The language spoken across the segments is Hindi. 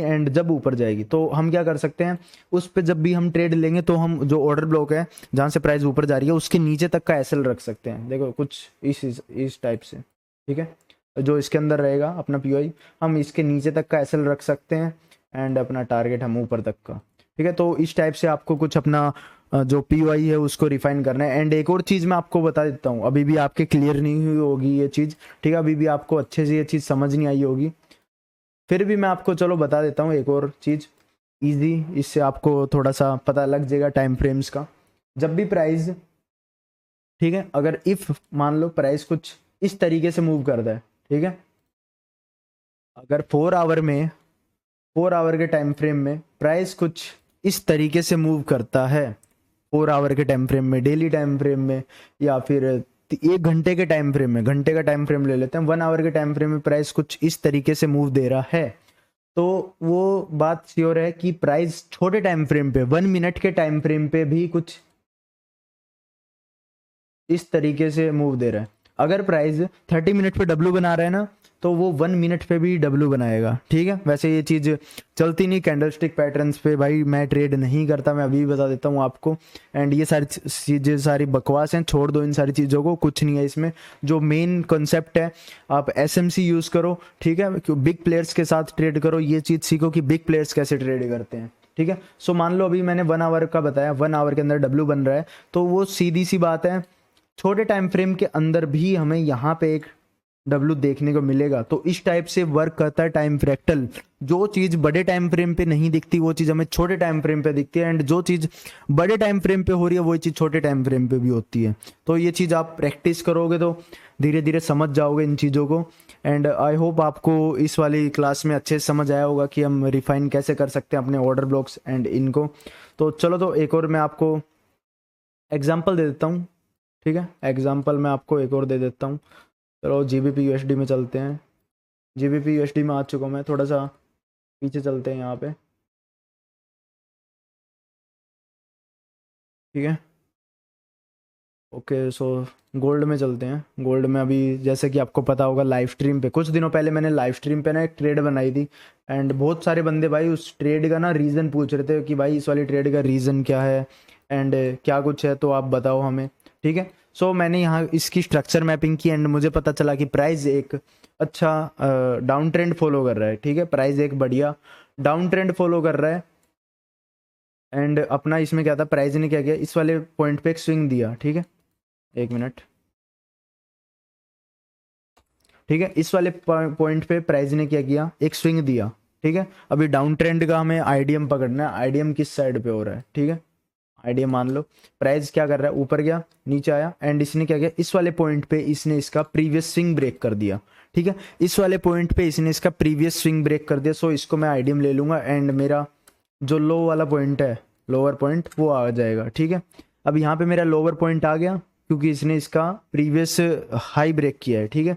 एंड जब ऊपर जाएगी तो हम क्या कर सकते हैं, उस पे जब भी हम ट्रेड लेंगे तो हम जो ऑर्डर ब्लॉक है जहाँ से प्राइस ऊपर जा रही है उसके नीचे तक का एसएल रख सकते हैं। देखो कुछ इस टाइप से, ठीक है, जो इसके अंदर रहेगा अपना पीओआई, हम इसके नीचे तक का एसएल रख सकते हैं एंड अपना टारगेट हम ऊपर तक का, ठीक है। तो इस टाइप से आपको कुछ अपना जो पीओआई है उसको रिफाइन करना है। एंड एक और चीज़ मैं आपको बता देता हूँ, अभी भी आपके क्लियर नहीं हुई होगी ये चीज़, ठीक है, अभी भी आपको अच्छे से ये चीज़ समझ नहीं आई होगी, फिर भी मैं आपको चलो बता देता हूँ एक और चीज़ इजी, इससे आपको थोड़ा सा पता लग जाएगा टाइम फ्रेम्स का। जब भी प्राइस, ठीक है, अगर इफ मान लो प्राइस कुछ इस तरीके से मूव करता है, ठीक है, अगर 4 आवर के टाइम फ्रेम में प्राइस कुछ इस तरीके से मूव करता है, 4 आवर के टाइम फ्रेम में, डेली टाइम फ्रेम में, या फिर 1 घंटे के टाइम फ्रेम में, घंटे का टाइम फ्रेम ले लेते हैं, 1 आवर के टाइम फ्रेम में प्राइस कुछ इस तरीके से मूव दे रहा है, तो वो बात श्योर है कि प्राइस छोटे टाइम फ्रेम पे, 1 मिनट के टाइम फ्रेम पे भी कुछ इस तरीके से मूव दे रहा है। अगर प्राइस 30 मिनट पे डब्ल्यू बना रहा है ना, तो वो 1 मिनट पे भी डब्ल्यू बनाएगा, ठीक है। वैसे ये चीज़ चलती नहीं कैंडलस्टिक पैटर्न्स पे, भाई मैं ट्रेड नहीं करता, मैं अभी भी बता देता हूँ आपको। एंड ये सारी चीज़ें सारी बकवास हैं, छोड़ दो इन सारी चीज़ों को, कुछ नहीं है इसमें। जो मेन कॉन्सेप्ट है, आप एसएमसी यूज़ करो, ठीक है, बिग प्लेयर्स के साथ ट्रेड करो, ये चीज़ सीखो कि बिग प्लेयर्स कैसे ट्रेड करते हैं, ठीक है। सो मान लो अभी मैंने 1 आवर का बताया, 1 आवर के अंदर डब्ल्यू बन रहा है, तो वो सीधी सी बात है, छोटे टाइम फ्रेम के अंदर भी हमें यहाँ पे एक डब्ल्यू देखने को मिलेगा। तो इस टाइप से वर्क करता है टाइम फ्रैक्टल। जो चीज़ बड़े टाइम फ्रेम पे नहीं दिखती वो चीज़ हमें छोटे टाइम फ्रेम पे दिखती है, एंड जो चीज़ बड़े टाइम फ्रेम पे हो रही है वही चीज़ छोटे टाइम फ्रेम पे भी होती है। तो ये चीज़ आप प्रैक्टिस करोगे तो धीरे धीरे समझ जाओगे इन चीज़ों को। एंड आई होप आपको इस वाली क्लास में अच्छे से समझ आया होगा कि हम रिफाइन कैसे कर सकते हैं अपने ऑर्डर ब्लॉक्स एंड इनको। तो चलो, तो एक और मैं आपको एग्जाम्पल दे देता हूँ, ठीक है, एग्जाम्पल मैं आपको एक और दे देता हूँ। चलो जीबीपी यूएसडी में चलते हैं, जीबीपी यूएसडी में आ चुका हूँ मैं, थोड़ा सा पीछे चलते हैं यहाँ पे, ठीक है। ओके, सो गोल्ड में चलते हैं। गोल्ड में अभी जैसे कि आपको पता होगा, लाइव स्ट्रीम पे कुछ दिनों पहले मैंने लाइव स्ट्रीम पे ना एक ट्रेड बनाई थी, एंड बहुत सारे बंदे भाई उस ट्रेड का ना रीज़न पूछ रहे थे कि भाई इस वाली ट्रेड का रीज़न क्या है एंड क्या कुछ है, तो आप बताओ हमें, ठीक है। सो मैंने यहाँ इसकी स्ट्रक्चर मैपिंग की एंड मुझे पता चला कि प्राइस एक अच्छा डाउन ट्रेंड फॉलो कर रहा है, ठीक है, प्राइस एक बढ़िया डाउन ट्रेंड फॉलो कर रहा है। एंड अपना इसमें क्या था, प्राइस ने क्या किया, इस वाले पॉइंट पे एक स्विंग दिया, ठीक है, 1 मिनट, ठीक है, इस वाले पॉइंट पे प्राइस ने क्या किया, एक स्विंग दिया, ठीक है। अभी डाउन ट्रेंड का हमें आईडीएम पकड़ना है, आईडीएम किस साइड पे हो रहा है, ठीक है, आईडीएम मान लो प्राइस क्या कर रहा है, ऊपर गया नीचे आया, एंड इसने क्या किया, इस वाले पॉइंट पे इसने इसका प्रीवियस स्विंग ब्रेक कर दिया, ठीक है, इस वाले पॉइंट पे इसने इसका प्रीवियस स्विंग ब्रेक कर दिया। सो इसको मैं आईडीएम ले लूंगा एंड मेरा जो लो वाला पॉइंट है, लोअर पॉइंट, वो आ जाएगा, ठीक है। अब यहाँ पे मेरा लोअर पॉइंट आ गया क्योंकि इसने इसका प्रीवियस हाई ब्रेक किया है, ठीक है।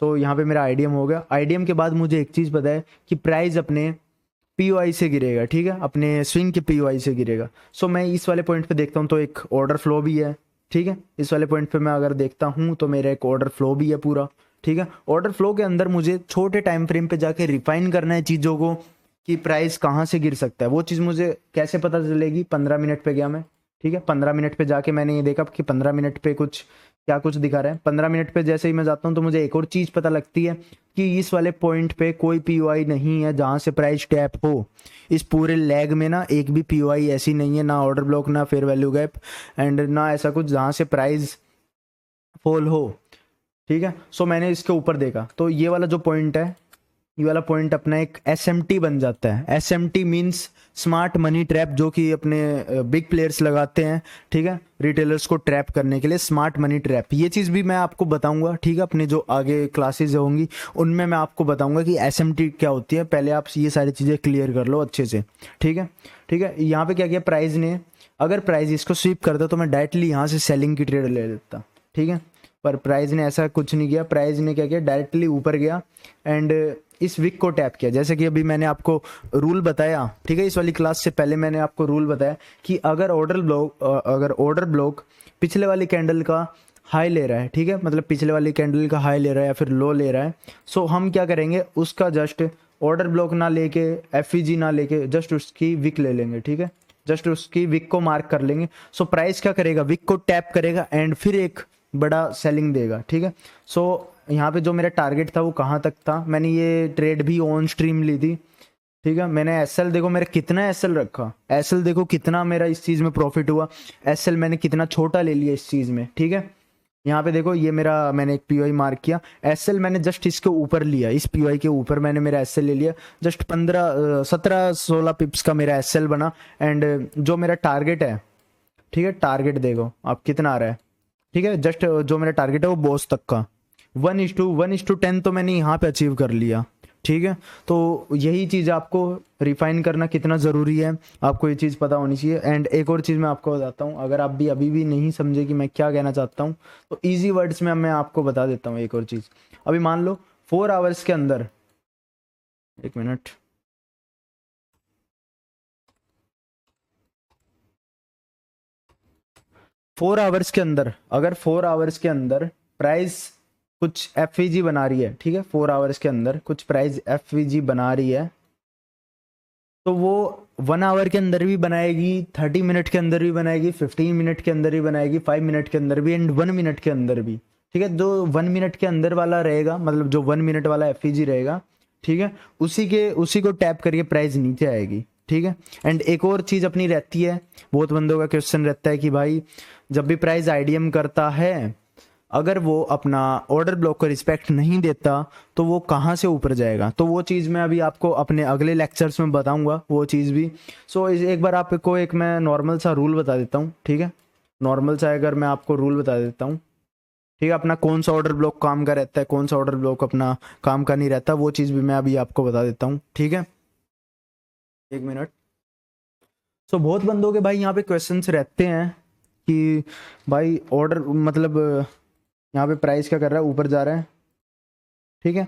तो यहाँ पे मेरा आईडीएम हो गया। आईडीएम के बाद मुझे एक चीज़ पता है कि प्राइस अपने पीओआई से गिरेगा, ठीक है, अपने स्विंग के पीओआई से गिरेगा। सो मैं इस वाले पॉइंट पे देखता हूँ तो एक ऑर्डर फ्लो भी है, ठीक है, इस वाले पॉइंट पे मैं अगर देखता हूँ तो मेरा एक ऑर्डर फ्लो भी है पूरा, ठीक है। ऑर्डर फ्लो के अंदर मुझे छोटे टाइम फ्रेम पे जाके रिफाइन करना है चीज़ों को कि प्राइस कहाँ से गिर सकता है। वो चीज़ मुझे कैसे पता चलेगी, 15 मिनट पे गया मैं, ठीक है, 15 मिनट पे जाके मैंने ये देखा कि 15 मिनट पे कुछ क्या कुछ दिखा रहा है। 15 मिनट पे जैसे ही मैं जाता हूँ तो मुझे एक और चीज़ पता लगती है कि इस वाले पॉइंट पे कोई पीओआई नहीं है जहाँ से प्राइस टैप हो। इस पूरे लैग में ना एक भी पीओआई ऐसी नहीं है, ना ऑर्डर ब्लॉक, ना फेयर वैल्यू गैप, एंड ना ऐसा कुछ जहाँ से प्राइस फॉल हो, ठीक है। सो मैंने इसके ऊपर देखा तो ये वाला जो पॉइंट है, ये वाला पॉइंट अपना एक एसएमटी बन जाता है। SMT means smart money trap, जो कि अपने बिग प्लेयर्स लगाते हैं, ठीक है, रिटेलर्स को ट्रैप करने के लिए, स्मार्ट मनी ट्रैप। ये चीज़ भी मैं आपको बताऊंगा, ठीक है, अपने जो आगे क्लासेज होंगी उनमें मैं आपको बताऊंगा कि एसएमटी क्या होती है। पहले आप ये सारी चीज़ें क्लियर कर लो अच्छे से, ठीक है, ठीक है। यहाँ पे क्या किया प्राइस ने, अगर प्राइस इसको स्वीप करता तो मैं डायरेक्टली यहाँ से सेलिंग की ट्रेड ले लेता, ठीक है, पर प्राइस ने ऐसा कुछ नहीं किया। प्राइस ने क्या किया, डायरेक्टली ऊपर गया एंड इस विक को टैप किया। जैसे कि अभी मैंने आपको रूल बताया, ठीक है, इस वाली क्लास से पहले मैंने आपको रूल बताया कि अगर ऑर्डर ब्लॉक पिछले वाली कैंडल का हाई ले रहा है, ठीक है, मतलब पिछले वाली कैंडल का हाई ले रहा है या फिर लो ले रहा है, सो हम क्या करेंगे, उसका जस्ट ऑर्डर ब्लॉक ना लेके, एफईजी ना लेके, जस्ट उसकी विक ले लेंगे, ठीक है, जस्ट उसकी विक को मार्क कर लेंगे। सो प्राइस क्या करेगा, विक को टैप करेगा एंड फिर एक बड़ा सेलिंग देगा, ठीक है। सो यहाँ पे जो मेरा टारगेट था वो कहाँ तक था, मैंने ये ट्रेड भी ऑन स्ट्रीम ली थी, ठीक है। मैंने एसएल देखो मेरा कितना एसएल रखा, एसएल देखो कितना मेरा इस चीज़ में प्रॉफिट हुआ, एसएल मैंने कितना छोटा ले लिया इस चीज़ में, ठीक है। यहाँ पे देखो ये मेरा, मैंने एक पीओआई मार्क किया, एसएल मैंने जस्ट इसके ऊपर लिया, इस पीओआई के ऊपर मैंने मेरा एसएल ले लिया, जस्ट 15-17-16 पिप्स का मेरा एसएल बना। एंड जो मेरा टारगेट है, ठीक है, टारगेट देखो आप कितना आ रहा है, ठीक है, जस्ट जो मेरा टारगेट है वो बॉस तक का 1:10 तो मैंने यहाँ पे अचीव कर लिया, ठीक है। तो यही चीज़ आपको रिफाइन करना कितना ज़रूरी है, आपको ये चीज़ पता होनी चाहिए। एंड एक और चीज़ मैं आपको बताता हूँ, अगर आप भी अभी भी नहीं समझे कि मैं क्या कहना चाहता हूँ, तो इजी वर्ड्स में मैं आपको बता देता हूँ एक और चीज़। अभी मान लो 4 आवर्स के अंदर, एक मिनट, फोर आवर्स के अंदर, अगर 4 आवर्स के अंदर प्राइस कुछ एफवीजी बना रही है, ठीक है, 4 आवर्स के अंदर कुछ प्राइस एफवीजी बना रही है, तो वो 1 आवर के अंदर भी बनाएगी, 30 मिनट के अंदर भी बनाएगी, 15 मिनट के अंदर भी बनाएगी, 5 मिनट के अंदर भी, एंड 1 मिनट के अंदर भी, ठीक है। जो 1 मिनट के अंदर वाला रहेगा, मतलब जो 1 मिनट वाला एफईजी रहेगा, ठीक है, उसी को टैप करके प्राइस नीचे आएगी, ठीक है। एंड एक और चीज़ अपनी रहती है, बहुत बंदों का क्वेश्चन रहता है कि भाई जब भी प्राइस आईडीएम करता है, अगर वो अपना ऑर्डर ब्लॉक को रिस्पेक्ट नहीं देता तो वो कहाँ से ऊपर जाएगा, तो वो चीज़ मैं अभी आपको अपने अगले लेक्चर्स में बताऊंगा वो चीज़ भी। सो एक बार आपको एक मैं नॉर्मल सा रूल बता देता हूँ, ठीक है, नॉर्मल सा अगर मैं आपको रूल बता देता हूँ, ठीक है, अपना कौन सा ऑर्डर ब्लॉक काम का रहता है, कौन सा ऑर्डर ब्लॉक अपना काम का नहीं रहता, वो चीज़ भी मैं अभी आपको बता देता हूँ, ठीक है, एक मिनट। सो बहुत बंदों के भाई यहाँ पे क्वेश्चंस रहते हैं कि भाई ऑर्डर मतलब यहाँ पे प्राइस क्या कर रहा है, ऊपर जा रहा है, ठीक है,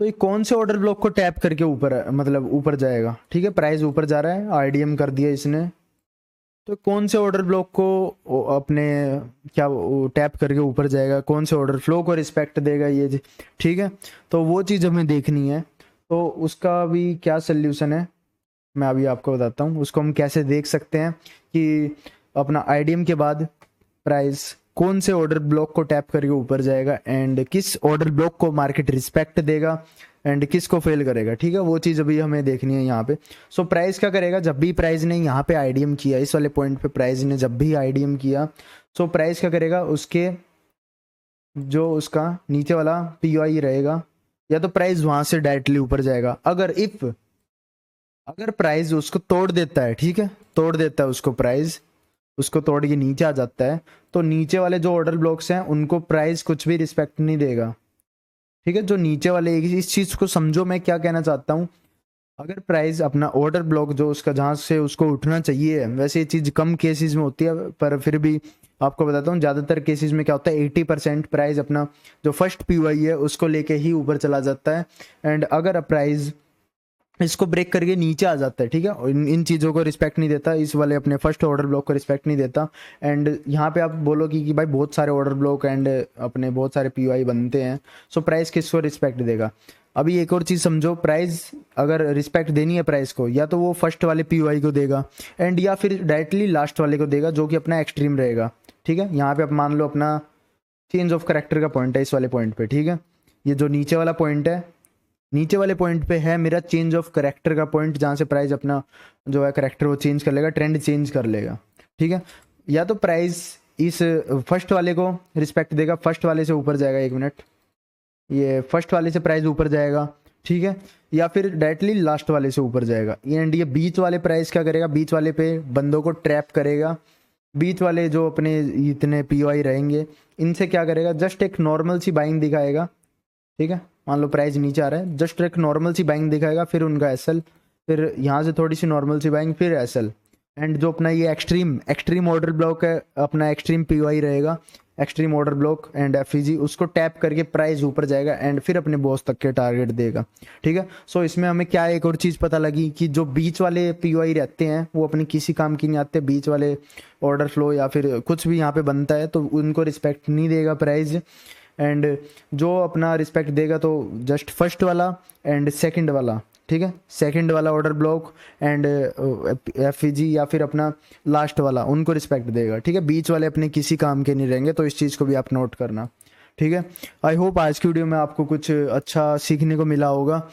तो ये कौन से ऑर्डर ब्लॉक को टैप करके ऊपर मतलब ऊपर जाएगा, ठीक है, प्राइस ऊपर जा रहा है, आईडीएम कर दिया इसने, तो कौन से ऑर्डर ब्लॉक को अपने क्या टैप करके ऊपर जाएगा, कौन से ऑर्डर फ्लो को रिस्पेक्ट देगा ये, ठीक है। तो वो चीज़ हमें देखनी है, तो उसका भी क्या सोल्यूशन है मैं अभी आपको बताता हूँ, उसको हम कैसे देख सकते हैं कि अपना आईडीएम के बाद प्राइस कौन से ऑर्डर ब्लॉक को टैप करके ऊपर जाएगा एंड किस ऑर्डर ब्लॉक को मार्केट रिस्पेक्ट देगा एंड किस को फेल करेगा, ठीक है, वो चीज़ अभी हमें देखनी है यहाँ पे। सो प्राइस क्या करेगा, जब भी प्राइस ने यहाँ पे आईडीएम किया, इस वाले पॉइंट पे प्राइस ने जब भी आईडीएम किया, सो प्राइस क्या करेगा, उसके जो उसका नीचे वाला पीओआई रहेगा, या तो प्राइस वहाँ से डायरेक्टली ऊपर जाएगा, अगर प्राइस उसको तोड़ देता है, ठीक है, तोड़ देता है उसको, प्राइस उसको तोड़ के नीचे आ जाता है, तो नीचे वाले जो ऑर्डर ब्लॉक्स हैं उनको प्राइस कुछ भी रिस्पेक्ट नहीं देगा, ठीक है, जो नीचे वाले, इस चीज़ को समझो मैं क्या कहना चाहता हूँ। अगर प्राइस अपना ऑर्डर ब्लॉक जो उसका जहाँ से उसको उठना चाहिए, वैसे ये चीज़ कम केसेस में होती है, पर फिर भी आपको बताता हूँ ज़्यादातर केसेस में क्या होता है, 80% प्राइस अपना जो फर्स्ट पीओआई है उसको लेके ही ऊपर चला जाता है। एंड अगर प्राइस इसको ब्रेक करके नीचे आ जाता है, ठीक है, और इन चीज़ों को रिस्पेक्ट नहीं देता, इस वाले अपने फर्स्ट ऑर्डर ब्लॉक को रिस्पेक्ट नहीं देता, एंड यहाँ पे आप बोलो कि भाई बहुत सारे ऑर्डर ब्लॉक एंड अपने बहुत सारे पीओआई बनते हैं, सो प्राइस किसको रिस्पेक्ट देगा। अभी एक और चीज़ समझो, प्राइस अगर रिस्पेक्ट देनी है प्राइस को, या तो वो फर्स्ट वाले पीओआई को देगा एंड या फिर डायरेक्टली लास्ट वाले को देगा जो कि अपना एक्सट्रीम रहेगा, ठीक है। यहाँ पे आप मान लो अपना चेंज ऑफ करेक्टर का पॉइंट है इस वाले पॉइंट पे, ठीक है, ये जो नीचे वाला पॉइंट है, नीचे वाले पॉइंट पे है मेरा चेंज ऑफ करेक्टर का पॉइंट, जहाँ से प्राइस अपना जो है करेक्टर वो चेंज कर लेगा, ट्रेंड चेंज कर लेगा, ठीक है। या तो प्राइस इस फर्स्ट वाले को रिस्पेक्ट देगा, फर्स्ट वाले से ऊपर जाएगा, एक मिनट, ये फर्स्ट वाले से प्राइस ऊपर जाएगा, ठीक है, या फिर डायरेक्टली लास्ट वाले से ऊपर जाएगा, एंड ये बीच वाले प्राइस क्या करेगा, बीच वाले पे बंदों को ट्रैप करेगा, बीच वाले जो अपने इतने पीओआई रहेंगे इनसे क्या करेगा, जस्ट एक नॉर्मल सी बाइंग दिखाएगा, ठीक है, मान लो प्राइस नीचे आ रहा है, जस्ट एक नॉर्मल सी बाइंग दिखाएगा, फिर उनका एसएल, फिर यहाँ से थोड़ी सी नॉर्मल सी बाइंग, फिर एसएल, एंड जो अपना ये एक्सट्रीम ऑर्डर ब्लॉक है, अपना एक्सट्रीम पीओआई रहेगा, extreme order block and FEG, उसको टैप करके प्राइस ऊपर जाएगा एंड फिर अपने बॉस तक के टारगेट देगा, ठीक है। सो इसमें हमें क्या एक और चीज़ पता लगी कि जो बीच वाले पीओआई रहते हैं वो अपने किसी काम की नहीं आते, बीच वाले ऑर्डर फ्लो या फिर कुछ भी यहाँ पे बनता है तो उनको रिस्पेक्ट नहीं देगा प्राइस, एंड जो अपना रिस्पेक्ट देगा तो जस्ट फर्स्ट वाला एंड सेकंड वाला, ठीक है, सेकंड वाला ऑर्डर ब्लॉक एंड एफईजी या फिर अपना लास्ट वाला, उनको रिस्पेक्ट देगा, ठीक है। बीच वाले अपने किसी काम के नहीं रहेंगे, तो इस चीज़ को भी आप नोट करना, ठीक है। आई होप आज की वीडियो में आपको कुछ अच्छा सीखने को मिला होगा।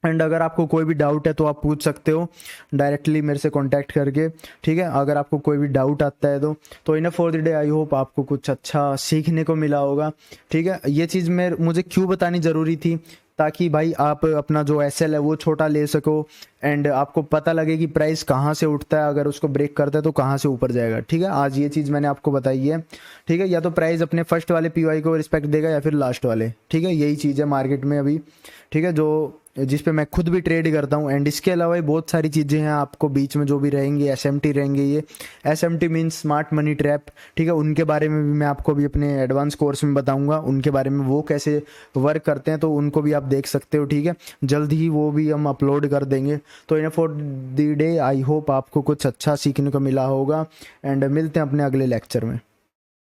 एंड अगर आपको कोई भी डाउट है तो आप पूछ सकते हो डायरेक्टली मेरे से कांटेक्ट करके, ठीक है। अगर आपको कोई भी डाउट आता है तो enough for the day. I hope आपको कुछ अच्छा सीखने को मिला होगा, ठीक है। ये चीज़ मुझे क्यों बतानी ज़रूरी थी, ताकि भाई आप अपना जो एसएल है वो छोटा ले सको एंड आपको पता लगे कि प्राइस कहाँ से उठता है, अगर उसको ब्रेक करता है तो कहाँ से ऊपर जाएगा, ठीक है। आज ये चीज़ मैंने आपको बताई है, ठीक है। या तो प्राइस अपने फर्स्ट वाले पीवाई को रिस्पेक्ट देगा या फिर लास्ट वाले, ठीक है। यही चीज़ है मार्केट में अभी, ठीक है, जो जिस पे मैं खुद भी ट्रेड करता हूँ। एंड इसके अलावा भी बहुत सारी चीज़ें हैं आपको बीच में जो भी रहेंगी, एसएमटी रहेंगे, ये SMT means smart money trap, ठीक है। उनके बारे में भी मैं आपको भी अपने एडवांस कोर्स में बताऊंगा, उनके बारे में वो कैसे वर्क करते हैं, तो उनको भी आप देख सकते हो, ठीक है। जल्द ही वो भी हम अपलोड कर देंगे। तो in for the day I hope आपको कुछ अच्छा सीखने को मिला होगा एंड मिलते हैं अपने अगले लेक्चर में।